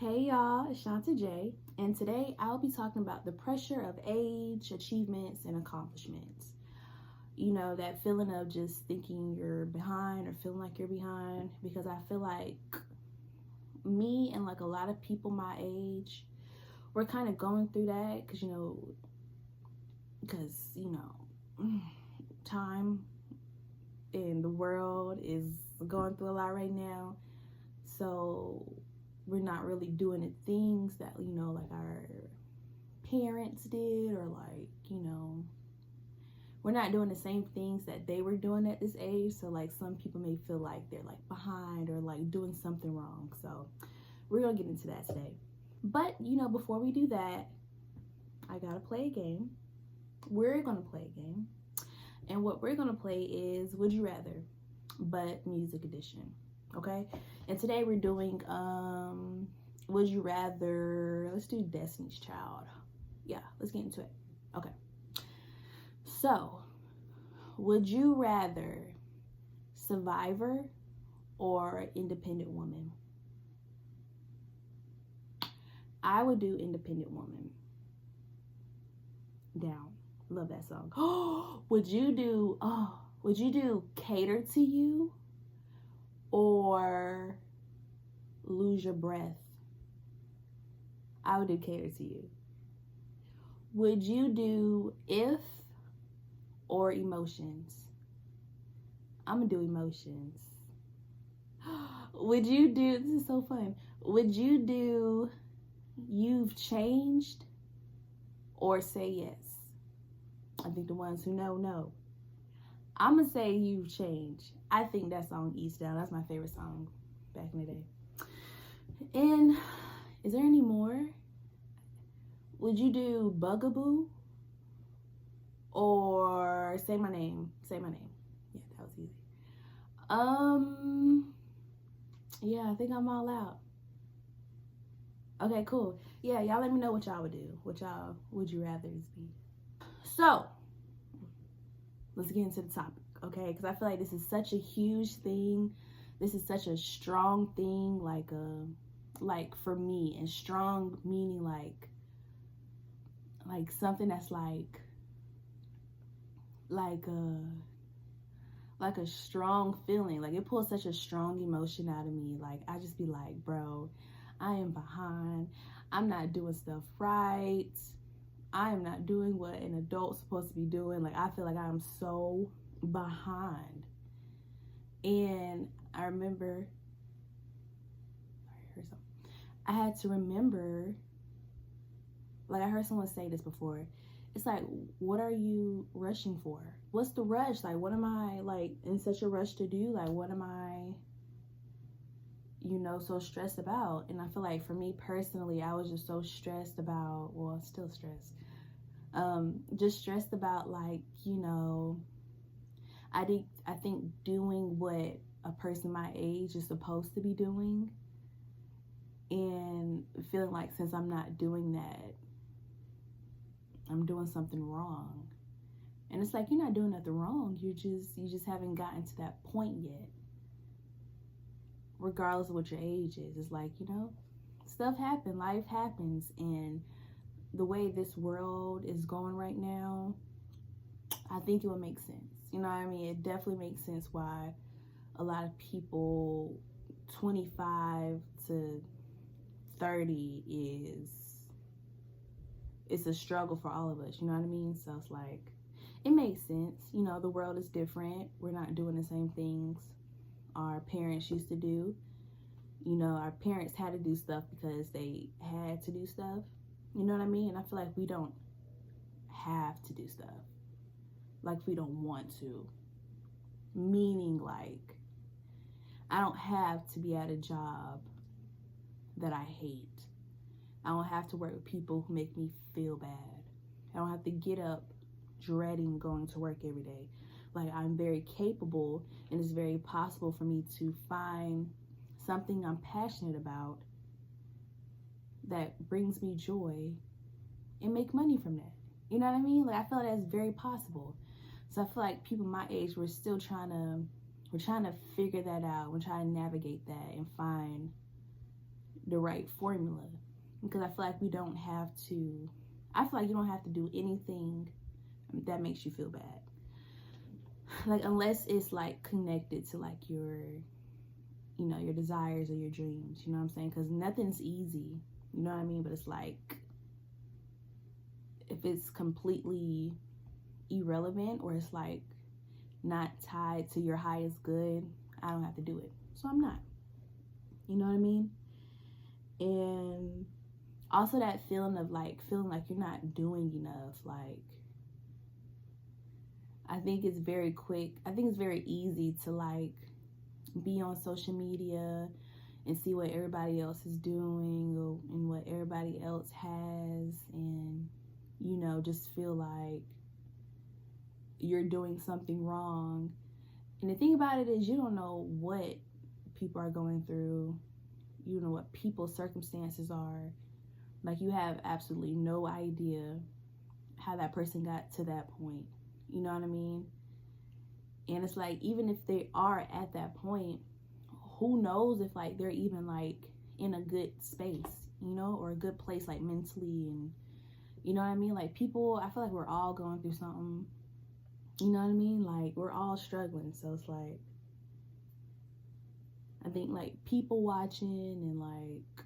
Hey y'all, it's Shanta J, and today I'll be talking about the pressure of age, achievements, and accomplishments. You know, that feeling of just thinking you're behind or feeling like you're behind, because I feel like me and like a lot of people my age, we're kind of going through that because time in the world is going through a lot right now. So we're not really doing the things that, like our parents did, or we're not doing the same things that they were doing at this age. So like some people may feel like they're like behind or like doing something wrong. So we're gonna get into that today. But before we do that, I gotta play a game. We're gonna play a game. And what we're gonna play is Would You Rather, but music edition. Okay? And today we're doing Would You Rather, let's do Destiny's Child. Yeah, let's get into it. Okay. So, would you rather Survivor or Independent Woman? I would do Independent Woman. Down. Love that song. Would you do Cater to You or Lose Your Breath? I would do Cater to You. Would you do If or Emotions? I'm gonna do Emotions. Would you do, this is so fun, would you do You've Changed or Say Yes? I think the ones who know. I'm gonna say You've Changed. I think that song East Down, that's my favorite song back in the day. And is there any more? Would you do Bugaboo or Say My Name? Say My Name. Yeah, that was easy. Yeah, I think I'm all out. Okay, cool. Yeah, y'all let me know what y'all would do. What y'all would you rather be? So, let's get into the topic, okay? Because I feel like this is such a huge thing. This is such a strong thing, like for me, and strong meaning like something that's like a strong feeling. Like it pulls such a strong emotion out of me. Like I just be like, bro, I am behind. I'm not doing stuff right. I am not doing what an adult's supposed to be doing. Like I feel like I'm so behind. And I remember I had to remember, like I heard someone say this before. It's like, what are you rushing for? What's the rush? Like, what am I like in such a rush to do? Like, what am I, so stressed about? And I feel like for me personally, I was just so stressed about, well, still stressed. Just stressed about like, I think doing what a person my age is supposed to be doing, and feeling like since I'm not doing that, I'm doing something wrong. And it's like, you're not doing nothing wrong. You just haven't gotten to that point yet. Regardless of what your age is. It's like, stuff happens, life happens, and the way this world is going right now, I think it would make sense. You know what I mean? It definitely makes sense why a lot of people 25 to 30 it's a struggle for all of us, you know what I mean? So it's like, it makes sense. The world is different. We're not doing the same things our parents used to do. Our parents had to do stuff because they had to do stuff. You know what I mean? And I feel like we don't have to do stuff. Like we don't want to. Meaning like, I don't have to be at a job that I hate. I don't have to work with people who make me feel bad. I don't have to get up dreading going to work every day. Like I'm very capable, and it's very possible for me to find something I'm passionate about that brings me joy and make money from that. You know what I mean? Like I feel like that's very possible. So I feel like people my age, we're trying to figure that out. We're trying to navigate that and find the right formula, because I feel like you don't have to do anything that makes you feel bad, like unless it's like connected to like your, you know, your desires or your dreams, you know what I'm saying? Because nothing's easy, you know what I mean? But it's like, if it's completely irrelevant, or it's like not tied to your highest good, I don't have to do it, so I'm not, you know what I mean? And also that feeling of like feeling like you're not doing enough, like I think it's very easy to like be on social media and see what everybody else is doing and what everybody else has, and you know, just feel like you're doing something wrong. And the thing about it is, you don't know what people are going through, you know what people's circumstances are. Like, you have absolutely no idea how that person got to that point, you know what I mean? And it's like, even if they are at that point, who knows if like they're even like in a good space, you know, or a good place like mentally, and you know what I mean? Like, people, I feel like we're all going through something, you know what I mean? Like, we're all struggling. So it's like, I think like people watching and like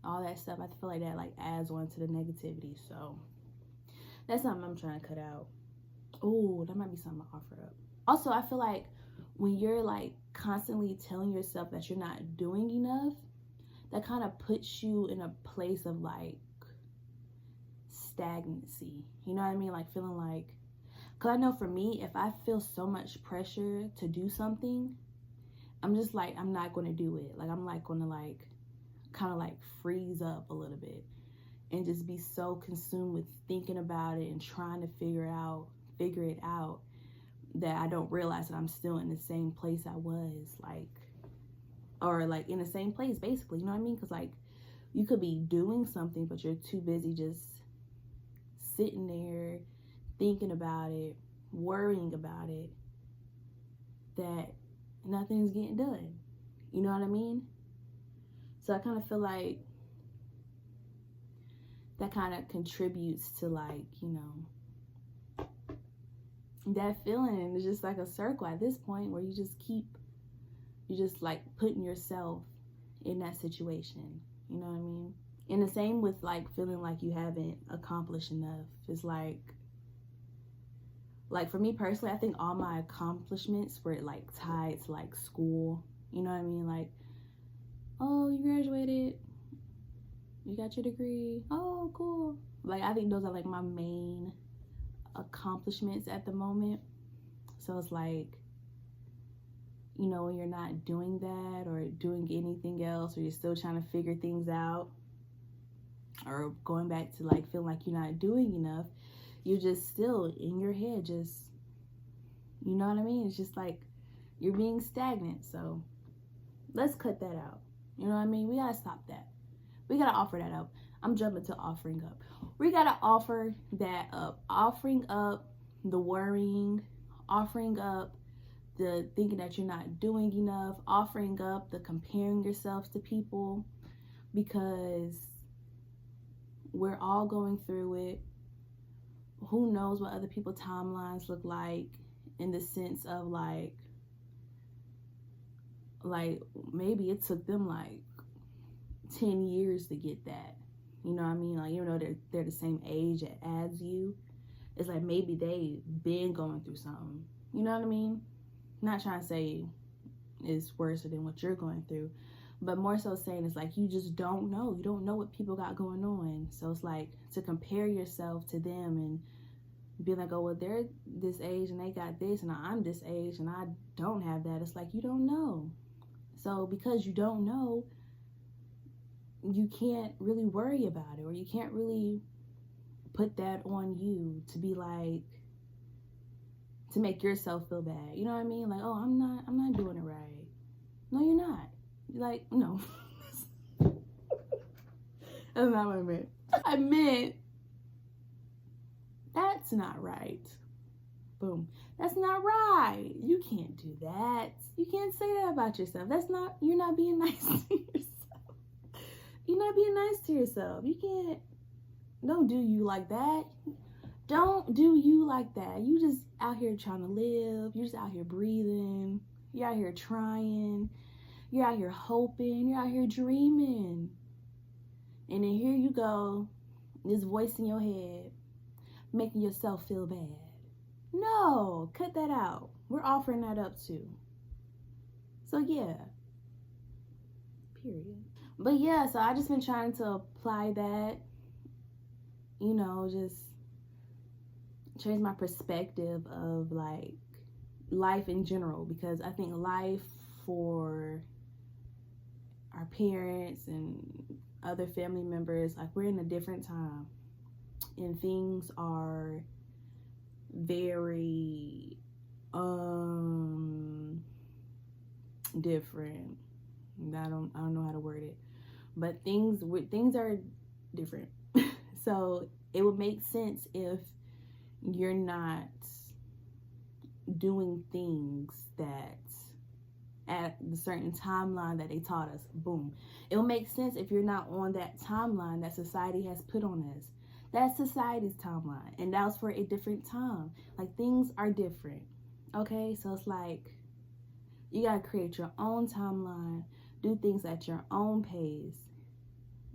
all that stuff, I feel like that like adds on to the negativity. So that's something I'm trying to cut out. Oh, that might be something to offer up. Also, I feel like when you're like constantly telling yourself that you're not doing enough, that kind of puts you in a place of like stagnancy. You know what I mean? Like, feeling like, because I know for me, if I feel so much pressure to do something, I'm just like, I'm not going to do it. Like, I'm like going to like kind of like freeze up a little bit and just be so consumed with thinking about it and trying to figure it out that I don't realize that I'm still in the same place I was, like, or like in the same place basically, you know what I mean? Because like, you could be doing something, but you're too busy just sitting there thinking about it, worrying about it, that nothing's getting done, you know what I mean? So I kind of feel like that kind of contributes to like, you know, that feeling is just like a circle at this point, where you just like putting yourself in that situation, you know what I mean? And the same with like feeling like you haven't accomplished enough. It's like for me personally, I think all my accomplishments were like tied to like school, you know what I mean? Like, oh, you graduated, you got your degree, oh cool. Like, I think those are like my main accomplishments at the moment. So it's like, you know, when you're not doing that or doing anything else, or you're still trying to figure things out, or going back to like feeling like you're not doing enough, you're just still in your head, just, you know what I mean? It's just like you're being stagnant. So let's cut that out, you know what I mean? We gotta stop that. We gotta offer that up. I'm jumping to offering up. We gotta offer that up. Offering up the worrying, offering up the thinking that you're not doing enough, offering up the comparing yourselves to people, because we're all going through it. Who knows what other people's timelines look like, in the sense of like maybe it took them like 10 years to get that, you know what I mean? Like, even though they're the same age as you, it's like maybe they've been going through something, you know what I mean? Not trying to say it's worse than what you're going through, but more so saying it's like you just don't know. You don't know what people got going on. So it's like to compare yourself to them and be like, oh, well, they're this age and they got this, and I'm this age and I don't have that. It's like, you don't know. So because you don't know, you can't really worry about it, or you can't really put that on you to be like, to make yourself feel bad. You know what I mean? Like, oh, I'm not doing it right. No, you're not. You're like, no. That's not what I meant. I meant, that's not right. Boom. That's not right. You can't do that. You can't say that about yourself. You're not being nice to yourself. You're not being nice to yourself. You can't. Don't do you like that. Don't do you like that. You just out here trying to live. You're just out here breathing. You're out here trying. You're out here hoping. You're out here dreaming. And then here you go, this voice in your head, making yourself feel bad. No, cut that out. We're offering that up too. So yeah. Period. But yeah, so I just been trying to apply that, you know, just change my perspective of like life in general, because I think life for our parents and other family members, like, we're in a different time and things are very different. I don't know how to word it, but things are different. So it would make sense if you're not doing things that at the certain timeline that they taught us. Boom. It will make sense if you're not on that timeline that society has put on us. That's society's timeline, and that was for a different time. Like, things are different. Okay, so it's like you gotta create your own timeline, do things at your own pace,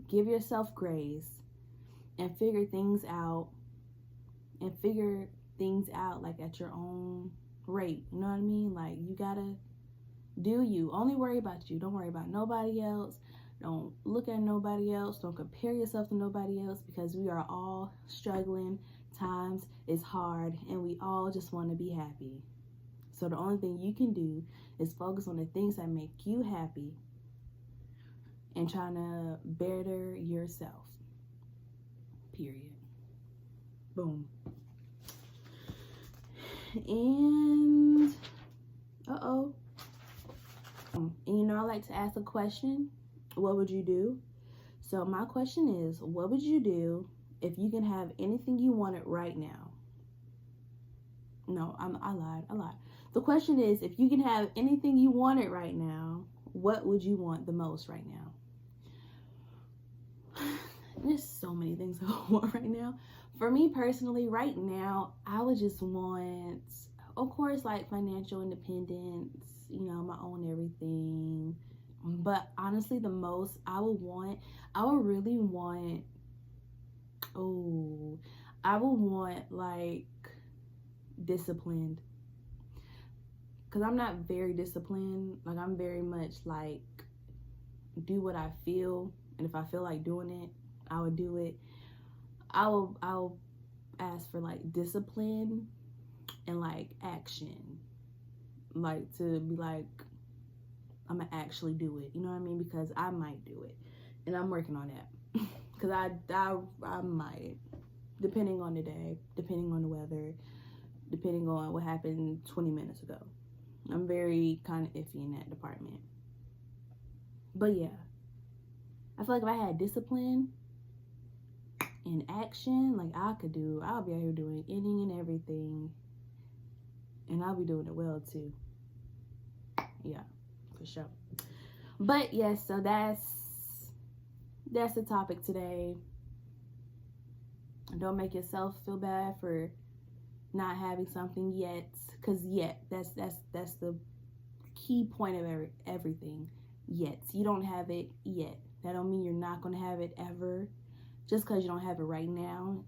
give yourself grace, and figure things out like at your own rate. You know what I mean? Like, you gotta do you. Only worry about you. Don't worry about nobody else. Don't look at nobody else. Don't compare yourself to nobody else, because we are all struggling. Times is hard, and we all just want to be happy. So the only thing you can do is focus on the things that make you happy and trying to better yourself. Period. Boom. And and you know, I like to ask a question. What would you do? So my question is, what would you do if you can have anything you wanted right now? No, I lied. The question is, if you can have anything you wanted right now, what would you want the most right now? There's so many things I want right now. For me personally, right now, I would just want, of course, like, financial independence, you know, my own everything. But honestly, the most I would really want, I would want, like, disciplined. Because I'm not very disciplined. Like, I'm very much like, do what I feel, and if I feel like doing it, I would do it. I'll ask for, like, discipline and, like, action. Like, to be like, I'm gonna actually do it. You know what I mean? Because I might do it, and I'm working on that. Because I might, depending on the day, depending on the weather, depending on what happened 20 minutes ago. I'm very kind of iffy in that department. But yeah, I feel like if I had discipline and action, like, I'll be out here doing anything and everything, and I'll be doing it well too. Yeah, for sure. But yes, so that's the topic today. Don't make yourself feel bad for not having something yet, because that's the key point of everything. Yet. You don't have it yet. That don't mean you're not going to have it ever. Just because you don't have it right now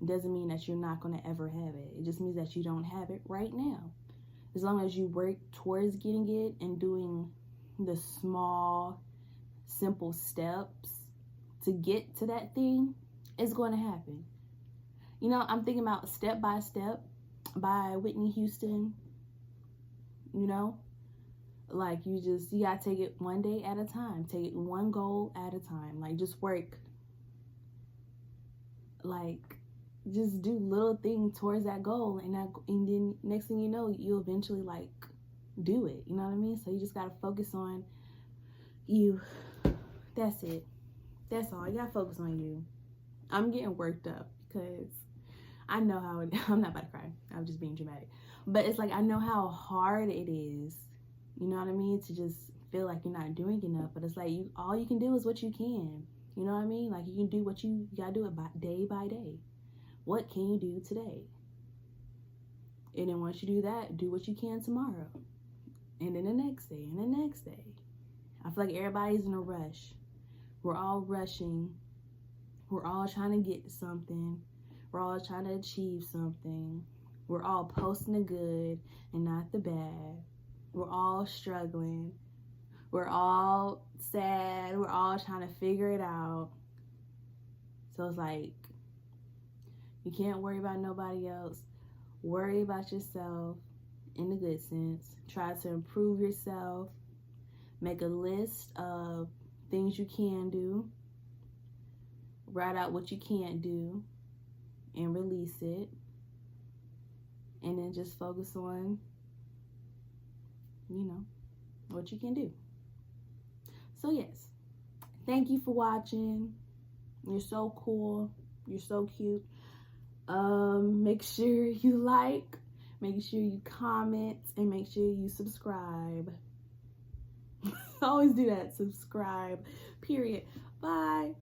doesn't mean that you're not going to ever have it. It just means that you don't have it right now. As long as you work towards getting it and doing the small, simple steps to get to that thing, it's going to happen. You know, I'm thinking about Step by Step by Whitney Houston. You know, like, you gotta take it one day at a time. Take it one goal at a time. Like, just work. Like, just do little things towards that goal, and then next thing you know, you'll eventually, like, do it. You know what I mean? So you just gotta focus on you. That's it. That's all. You gotta focus on you. I'm getting worked up because I know how I'm not about to cry. I'm just being dramatic. But it's like, I know how hard it is. You know what I mean? To just feel like you're not doing enough. But it's like, all you can do is what you can. You know what I mean? Like, you can do what you gotta do it by day. What can you do today? And then once you do that, do what you can tomorrow. And then the next day, and the next day. I feel like everybody's in a rush. We're all rushing. We're all trying to get to something. We're all trying to achieve something. We're all posting the good and not the bad. We're all struggling. We're all sad. We're all trying to figure it out. So it's like, you can't worry about nobody else. Worry about yourself in the good sense. Try to improve yourself. Make a list of things you can do. Write out what you can't do and release it. And then just focus on, what you can do. So yes, thank you for watching. You're so cool. You're so cute. Make sure you like, make sure you comment, and make sure you subscribe. Always do that. Subscribe. Period. Bye.